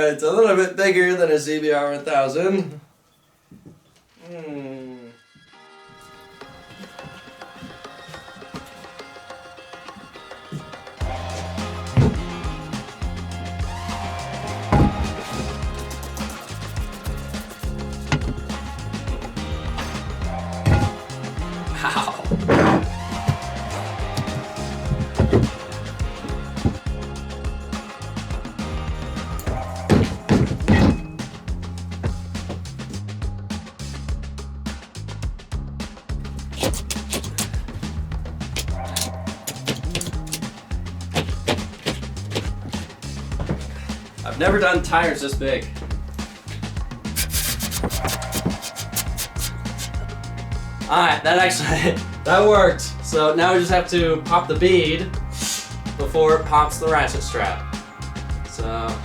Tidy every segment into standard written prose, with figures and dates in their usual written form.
It's a little bit bigger than a CBR 1000. I've never done tires this big. Alright, that worked. So now we just have to pop the bead before it pops the ratchet strap. So...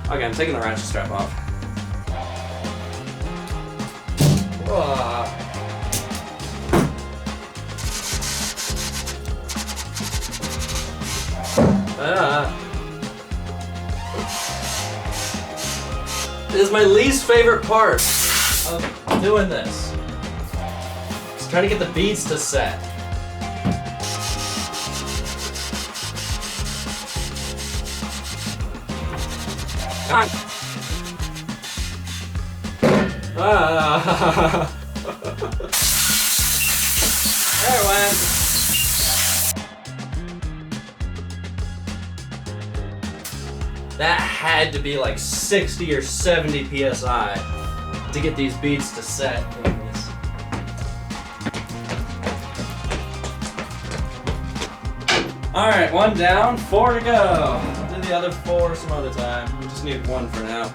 Okay, I'm taking the ratchet strap off. This is my least favorite part of doing this. Just trying to get the beads to set. There it went. That had to be like 60 or 70 PSI to get these beads to set. Alright, one down, 4 to go. I'll do the other 4 some other time. We just need 1 for now.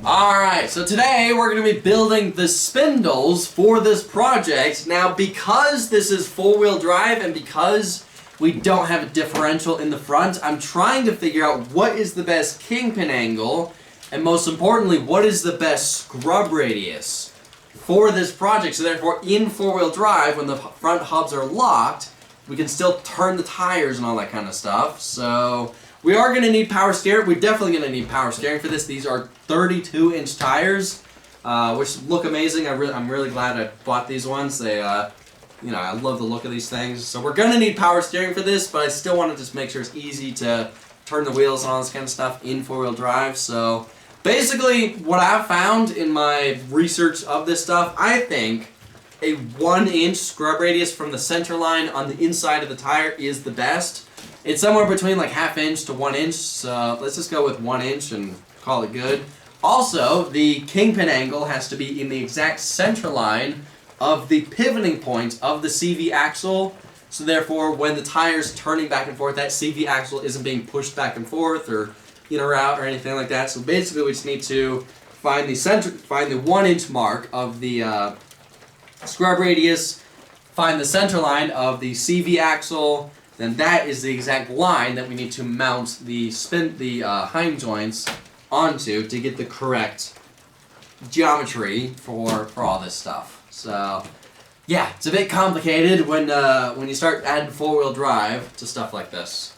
Alright, so today we're going to be building the spindles for this project. Now, because this is four-wheel drive and because we don't have a differential in the front, I'm trying to figure out what is the best kingpin angle and most importantly, what is the best scrub radius for this project. So therefore, in four-wheel drive, when the front hubs are locked, we can still turn the tires and all that kind of stuff. So we are going to need power steering. We're definitely going to need power steering for this. These are 32-inch tires, which look amazing. I'm really glad I bought these ones. They, you know, I love the look of these things. So we're going to need power steering for this, but I still want to just make sure it's easy to turn the wheels and all this kind of stuff in four-wheel drive. So basically, what I've found in my research of this stuff, I think a 1-inch scrub radius from the center line on the inside of the tire is the best. It's somewhere between like 1/2 inch to 1 inch, so let's just go with 1 inch and call it good. Also, the kingpin angle has to be in the exact center line of the pivoting point of the CV axle, so therefore when the tire's turning back and forth, that CV axle isn't being pushed back and forth or in or out or anything like that. So basically we just need to find the 1 inch mark of the scrub radius, find the center line of the CV axle, then that is the exact line that we need to mount the hind joints onto to get the correct geometry for all this stuff. So yeah, it's a bit complicated when you start adding four-wheel drive to stuff like this.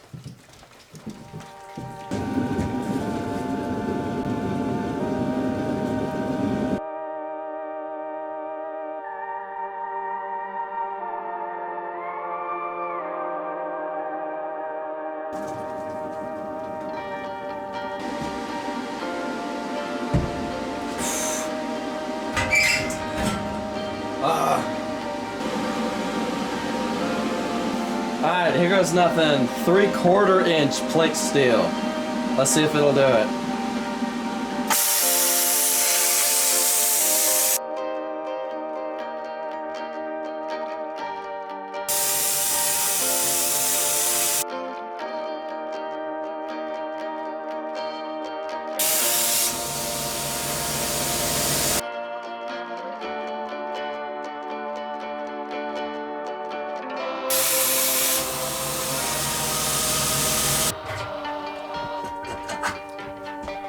Alright, here goes nothing. 3/4 inch plate steel. Let's see if it'll do it.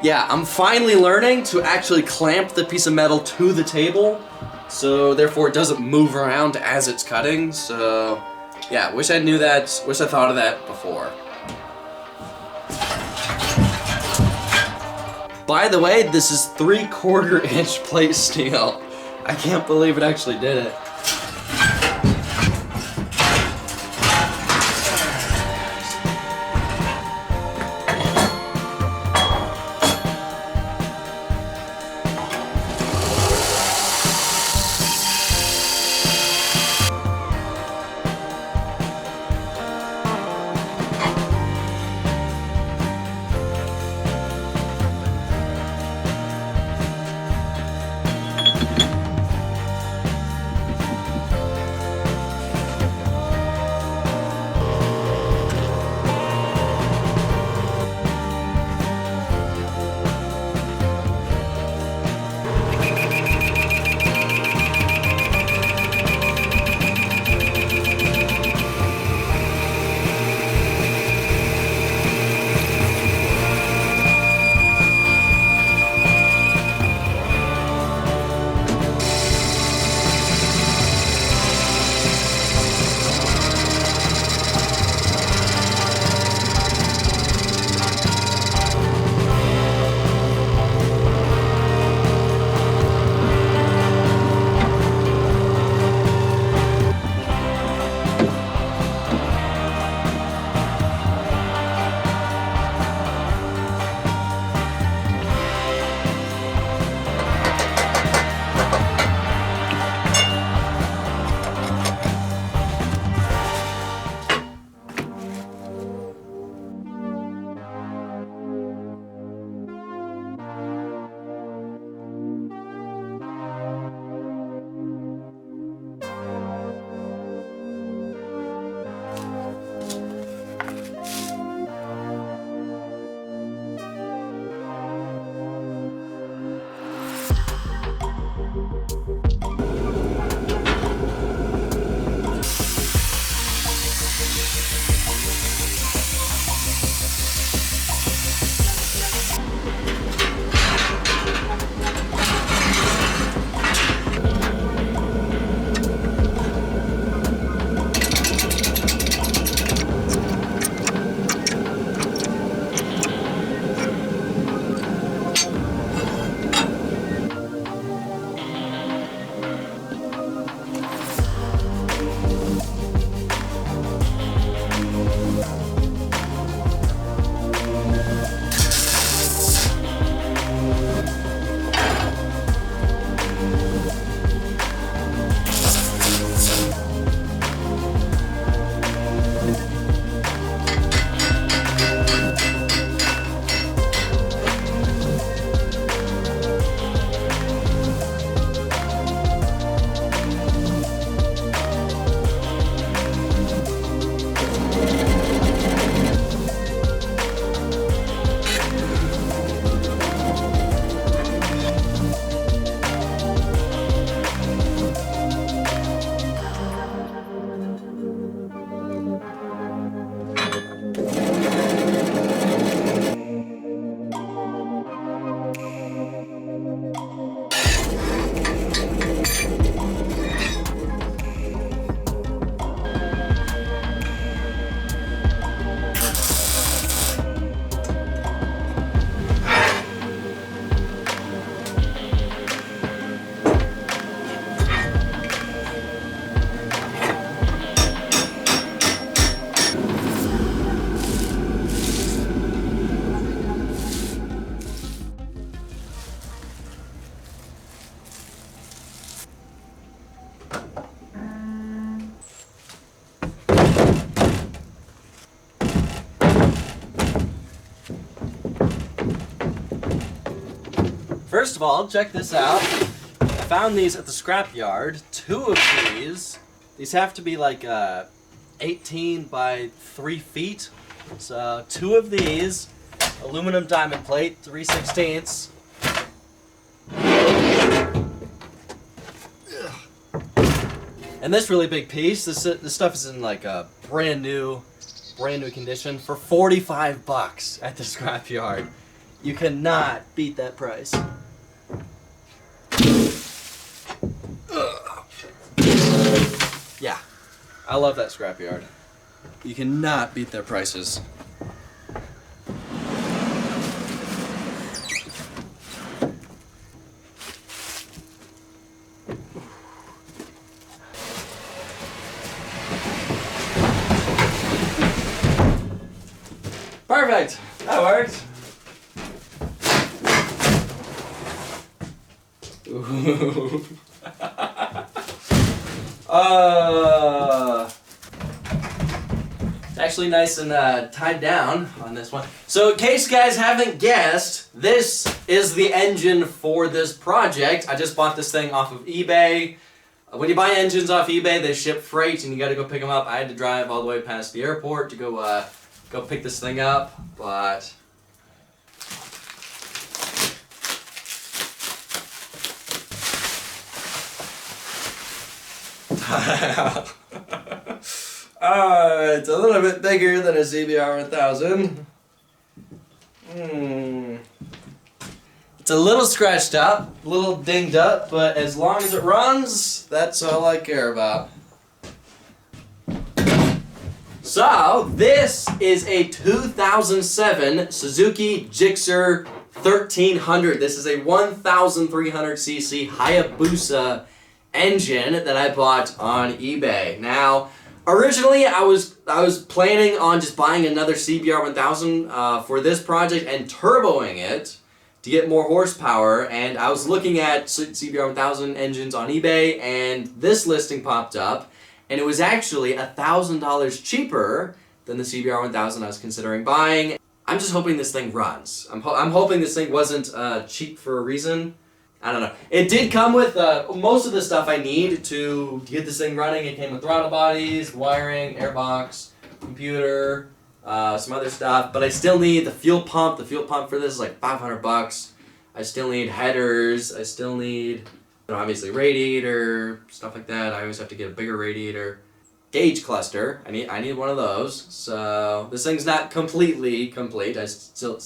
Yeah, I'm finally learning to actually clamp the piece of metal to the table, so therefore it doesn't move around as it's cutting. So yeah, wish I knew that, wish I thought of that before. By the way, this is 3/4 inch plate steel. I can't believe it actually did it. first of all, check this out. I found these at the scrapyard. 2 of these have to be like 18 by 3 feet. So 2 of these, aluminum diamond plate, 3/16. And this really big piece, this stuff is in like a brand new condition for 45 bucks at the scrapyard. You cannot beat that price. Yeah, I love that scrapyard. You cannot beat their prices. Perfect! That worked! Ooh. It's actually nice and tied down on this one. So in case you guys haven't guessed, this is the engine for this project. I just bought this thing off of eBay. When you buy engines off eBay, they ship freight and you gotta go pick them up. I had to drive all the way past the airport to go pick this thing up, but it's a little bit bigger than a CBR 1000. It's a little scratched up, a little dinged up, but as long as it runs, that's all I care about. So, this is a 2007 Suzuki Gixxer 1300. This is a 1,300cc Hayabusa engine that I bought on eBay. Now, originally I was planning on just buying another CBR 1000 for this project and turboing it to get more horsepower, and I was looking at CBR 1000 engines on eBay, and this listing popped up, and it was actually $1,000 cheaper than the CBR 1000 I was considering buying. I'm just hoping this thing runs. I'm hoping this thing wasn't cheap for a reason. I don't know. It did come with most of the stuff I need to get this thing running. It came with throttle bodies, wiring, airbox, computer, some other stuff. But I still need the fuel pump. The fuel pump for this is like 500 bucks. I still need headers. I still need, obviously radiator, stuff like that. I always have to get a bigger radiator. Gauge cluster. I need one of those. So this thing's not completely complete. I still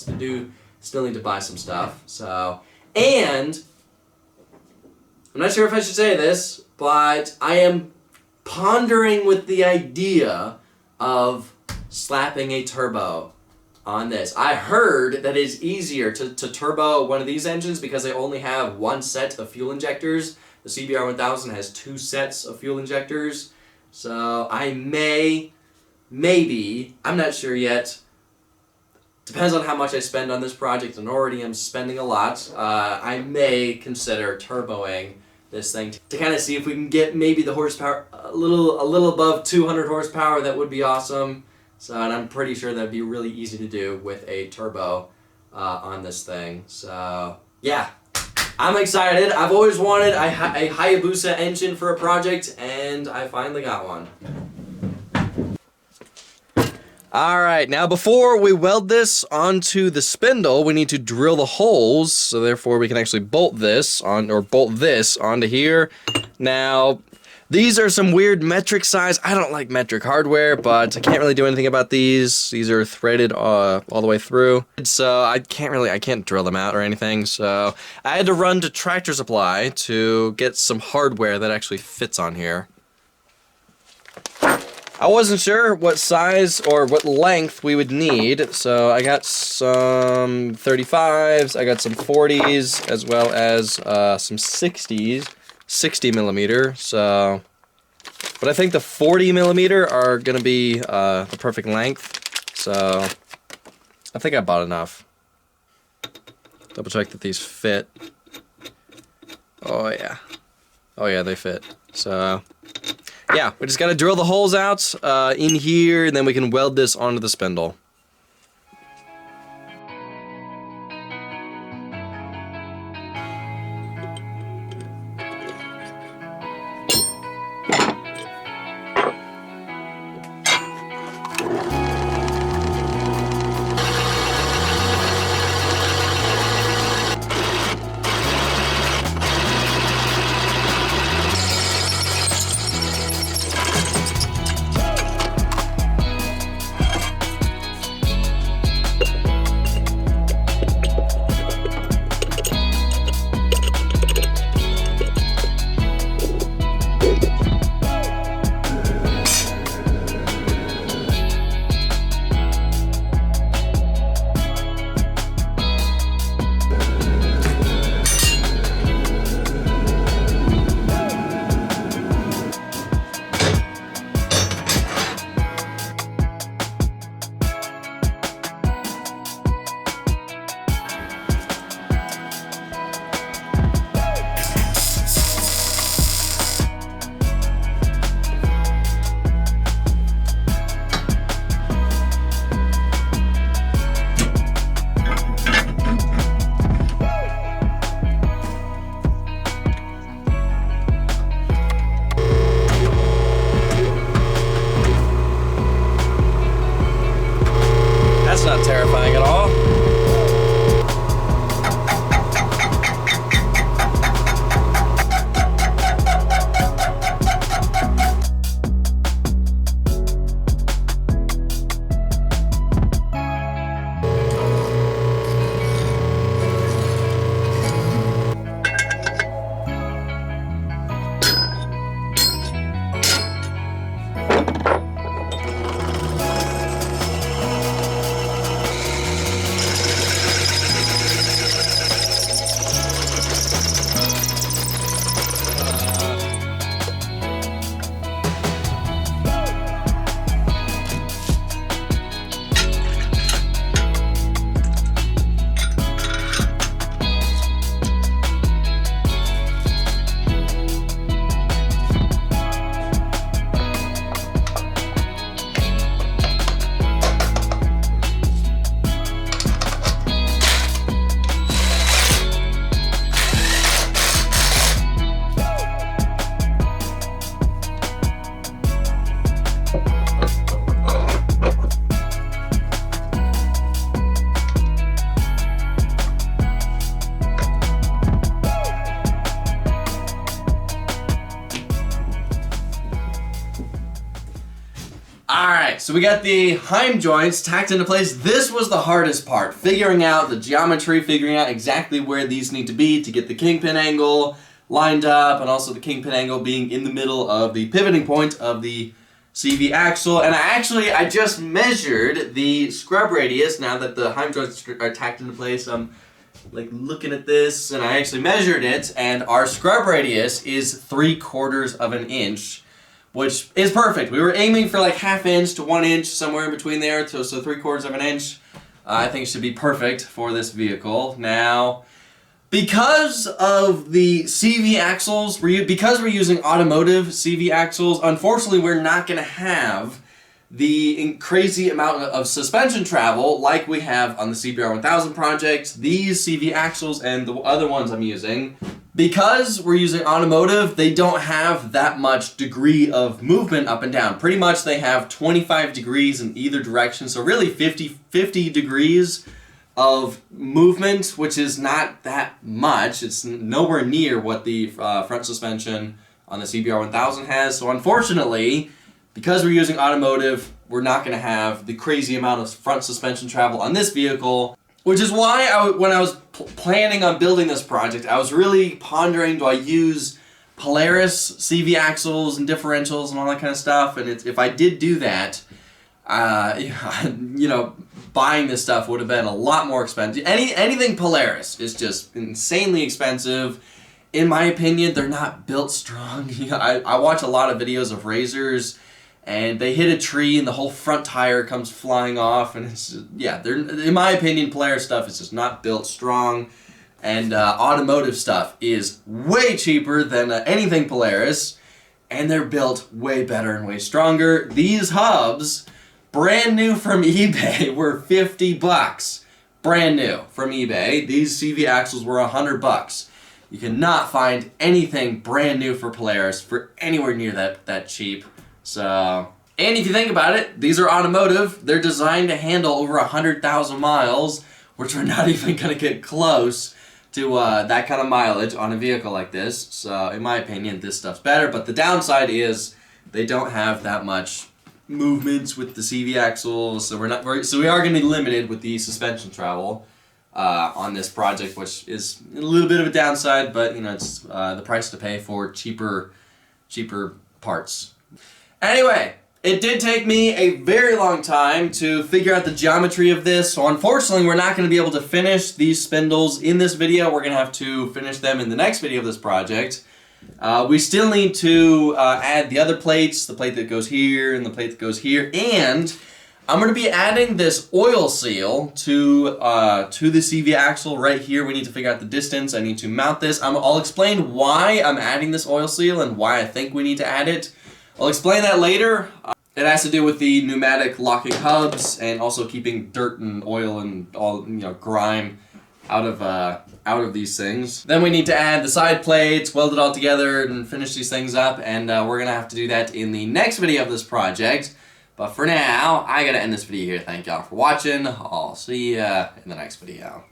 need to buy some stuff. So, and I'm not sure if I should say this, but I am pondering with the idea of slapping a turbo on this. I heard that it's easier to turbo one of these engines because they only have one set of fuel injectors. The CBR 1000 has 2 sets of fuel injectors. So I maybe, I'm not sure yet. Depends on how much I spend on this project, and already I'm spending a lot. I may consider turboing this thing to kind of see if we can get maybe the horsepower a little above 200 horsepower. That would be awesome. So, and I'm pretty sure that'd be really easy to do with a turbo on this thing. So yeah, I'm excited. I've always wanted a Hayabusa engine for a project, and I finally got one. Alright, now before we weld this onto the spindle, we need to drill the holes, so therefore we can actually bolt this onto here. Now, these are some weird metric size. I don't like metric hardware, but I can't really do anything about these. These are threaded all the way through, so I can't drill them out or anything, so I had to run to Tractor Supply to get some hardware that actually fits on here. I wasn't sure what size or what length we would need, so I got some 35s, I got some 40s, as well as some 60s, 60 millimeter, so, but I think the 40 millimeter are going to be the perfect length, so I think I bought enough. Double check that these fit. Oh yeah, they fit, so yeah, we just gotta drill the holes out in here, and then we can weld this onto the spindle. Alright, so we got the heim joints tacked into place. This was the hardest part, figuring out the geometry, figuring out exactly where these need to be to get the kingpin angle lined up, and also the kingpin angle being in the middle of the pivoting point of the CV axle. And I just measured the scrub radius now that the heim joints are tacked into place. I'm like looking at this, and I actually measured it, and our scrub radius is 3/4 of an inch. Which is perfect. We were aiming for like 1/2 inch to 1 inch, somewhere in between there, so 3/4 of an inch. I think it should be perfect for this vehicle. Now, because of the CV axles, because we're using automotive CV axles, unfortunately we're not going to have the crazy amount of suspension travel like we have on the CBR 1000 project. These CV axles and the other ones I'm using, because we're using automotive, they don't have that much degree of movement up and down. Pretty much they have 25 degrees in either direction, so really 50 degrees of movement, which is not that much. It's nowhere near what the front suspension on the CBR 1000 has. So unfortunately, because we're using automotive, we're not going to have the crazy amount of front suspension travel on this vehicle. Which is why when I was planning on building this project, I was really pondering, do I use Polaris CV axles and differentials and all that kind of stuff? And if I did do that, you know, buying this stuff would have been a lot more expensive. Anything Polaris is just insanely expensive. In my opinion, they're not built strong. I watch a lot of videos of Razors, and they hit a tree and the whole front tire comes flying off, and it's just, yeah, they're, in my opinion, Polaris stuff is just not built strong, and automotive stuff is way cheaper than anything Polaris, and they're built way better and way stronger. These hubs, brand new from eBay, were $50. Brand new from eBay. These CV axles were $100. You cannot find anything brand new for Polaris for anywhere near that cheap. So, and if you think about it, these are automotive. They're designed to handle over 100,000 miles, which are not even going to get close to that kind of mileage on a vehicle like this. So, in my opinion, this stuff's better. But the downside is they don't have that much movements with the CV axles. So we are going to be limited with the suspension travel on this project, which is a little bit of a downside. But you know, it's the price to pay for cheaper parts. Anyway, it did take me a very long time to figure out the geometry of this, so unfortunately we're not going to be able to finish these spindles in this video. We're going to have to finish them in the next video of this project. We still need to add the other plates, the plate that goes here and the plate that goes here, and I'm going to be adding this oil seal to the CV axle right here. We need to figure out the distance. I need to mount this. I'll explain why I'm adding this oil seal and why I think we need to add it. I'll explain that later. It has to do with the pneumatic locking hubs and also keeping dirt and oil and all, you know, grime out of these things. Then we need to add the side plates, weld it all together, and finish these things up. And we're gonna have to do that in the next video of this project. But for now, I gotta end this video here. Thank y'all for watching. I'll see ya in the next video.